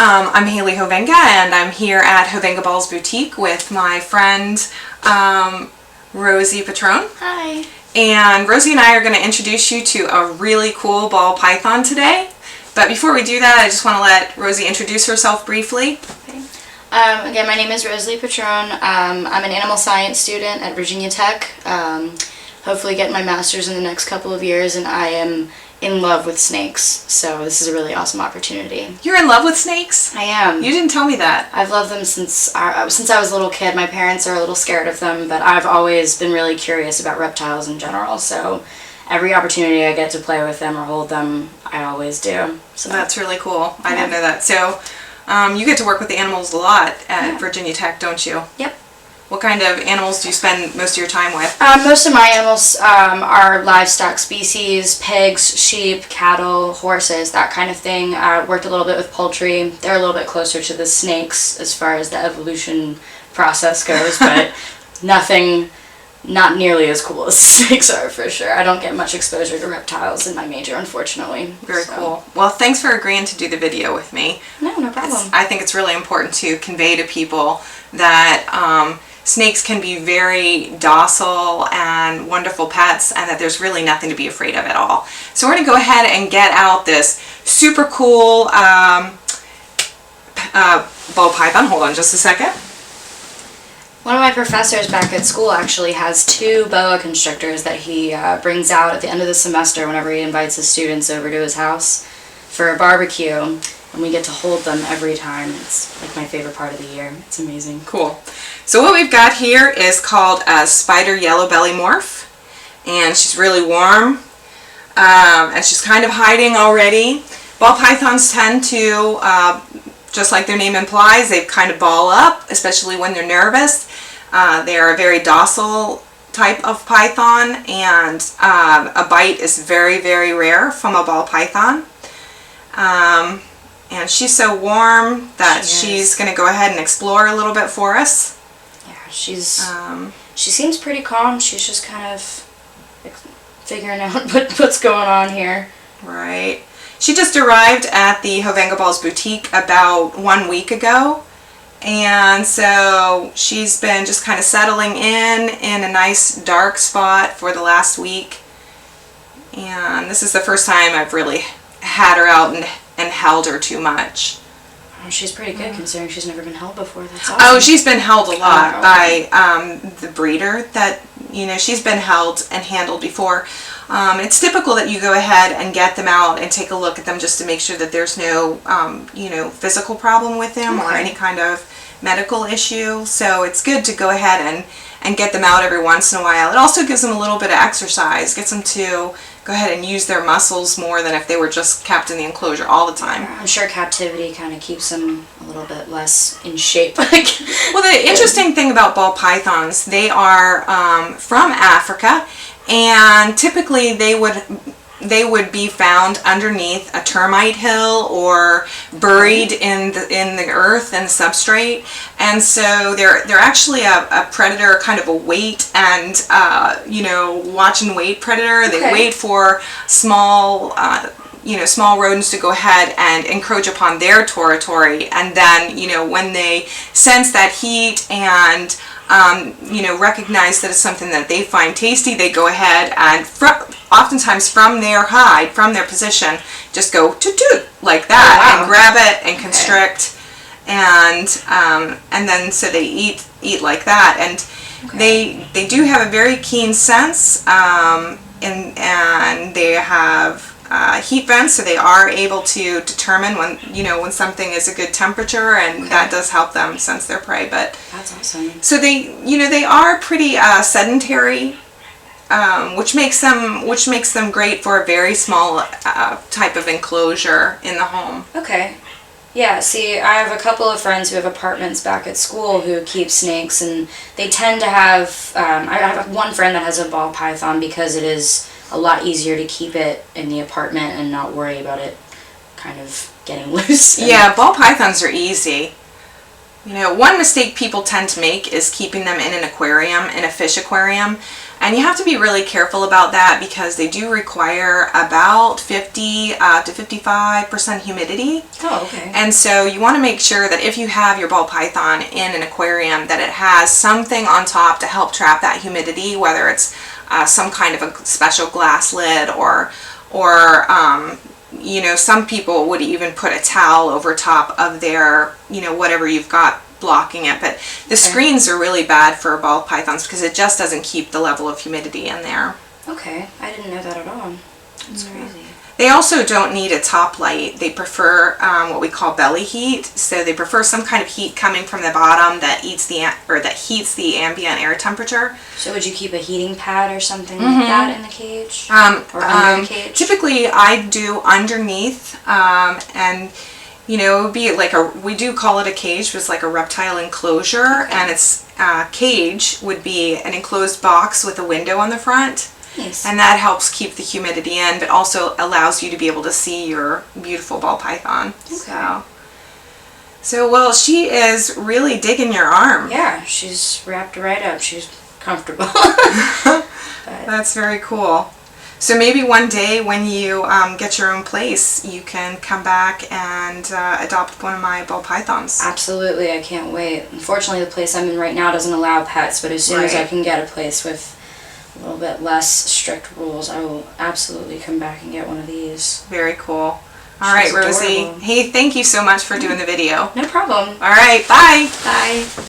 I'm Haley Hovenga, and I'm here at Hovenga Balls Boutique with my friend Rosalie Petrone. Hi. And Rosie and I are going to introduce you to a really cool ball python today. But before we do that, I just want to let Rosie introduce herself briefly. Okay. Again, my name is Rosalie Petrone. I'm an animal science student at Virginia Tech. Hopefully get my master's in the next couple of years, and I am in love with snakes, so this is a really awesome opportunity. You're in love with snakes? I am. You didn't tell me that. I've loved them since I was a little kid. My parents are a little scared of them, but I've always been really curious about reptiles in general, so every opportunity I get to play with them or hold them, I always do. So that's really cool. I didn't know that. So you get to work with the animals a lot at Virginia Tech, don't you? Yep. What kind of animals do you spend most of your time with? Most of my animals are livestock species: pigs, sheep, cattle, horses, that kind of thing. I worked a little bit with poultry. They're a little bit closer to the snakes as far as the evolution process goes, but not nearly as cool as snakes are, for sure. I don't get much exposure to reptiles in my major, unfortunately. Very cool. Well, thanks for agreeing to do the video with me. No problem. I think it's really important to convey to people that snakes can be very docile and wonderful pets, and that there's really nothing to be afraid of at all. So we're going to go ahead and get out this super cool ball python. Hold on just a second. One of my professors back at school actually has 2 boa constrictors that he brings out at the end of the semester whenever he invites his students over to his house for a barbecue, and we get to hold them every time. It's like my favorite part of the year. It's amazing. Cool. So what we've got here is called a spider yellow belly morph, and she's really warm, and she's kind of hiding already. Ball pythons tend to, just like their name implies, they kind of ball up, especially when they're nervous. They are a very docile type of python, and a bite is very, very rare from a ball python. And she's so warm that she's going to go ahead and explore a little bit for us. Yeah, she seems pretty calm. She's just kind of figuring out what's going on here. Right. She just arrived at the Hovenga Balls Boutique about 1 week ago. And so she's been just kind of settling in a nice dark spot for the last week. And this is the first time I've really had her out and held her too much. Oh, she's pretty good considering she's never been held before. That's awesome. Oh, she's been held a lot by the breeder. That, she's been held and handled before. It's typical that you go ahead and get them out and take a look at them just to make sure that there's no, physical problem with them or any kind of medical issue. So it's good to go ahead and get them out every once in a while. It also gives them a little bit of exercise, gets them to go ahead and use their muscles more than if they were just kept in the enclosure all the time. I'm sure captivity kind of keeps them a little bit less in shape. Well, the interesting thing about ball pythons, they are from Africa, and typically they would be predated underneath a termite hill or buried in the earth and substrate, and so they're actually a predator, kind of a wait and watch and wait predator. They wait for small rodents to go ahead and encroach upon their territory, and then when they sense that heat and recognize that it's something that they find tasty, they go ahead and oftentimes from their hide, from their position, just go toot-toot like that and grab it and constrict, and then so they eat like that, and they do have a very keen sense, and they have heat vents, so they are able to determine when something is a good temperature, and that does help them sense their prey. But that's awesome. So they are pretty sedentary, which makes them great for a very small type of enclosure in the home. Okay. Yeah, see, I have a couple of friends who have apartments back at school who keep snakes, and they tend to have, I have one friend that has a ball python because it is a lot easier to keep it in the apartment and not worry about it kind of getting loose. Yeah, ball pythons are easy. One mistake people tend to make is keeping them in an aquarium, in a fish aquarium. And you have to be really careful about that because they do require about 50 to 55% humidity. Oh, okay. And so you want to make sure that if you have your ball python in an aquarium, that it has something on top to help trap that humidity, whether it's some kind of a special glass lid or you know, some people would even put a towel over top of their, you know, whatever you've got blocking it. But the screens are really bad for ball pythons because it just doesn't keep the level of humidity in there. Okay, I didn't know that at all. That's crazy. They also don't need a top light. They prefer what we call belly heat. So they prefer some kind of heat coming from the bottom that heats the ambient air temperature. So would you keep a heating pad or something like that in the cage? Or under the cage? Typically I do underneath, and you know, it would be like we do call it a cage, but it's like a reptile enclosure, and its cage would be an enclosed box with a window on the front. Nice. And that helps keep the humidity in, but also allows you to be able to see your beautiful ball python. Okay. So well, she is really digging your arm. Yeah, she's wrapped right up. She's comfortable. That's very cool. So maybe one day when you get your own place, you can come back and adopt one of my ball pythons. Absolutely, I can't wait. Unfortunately, the place I'm in right now doesn't allow pets, but as soon as I can get a place with a little bit less strict rules, I will absolutely come back and get one of these. Very cool. All right, Rosie. Adorable. Hey, thank you so much for doing the video. No problem. All right, bye. Bye.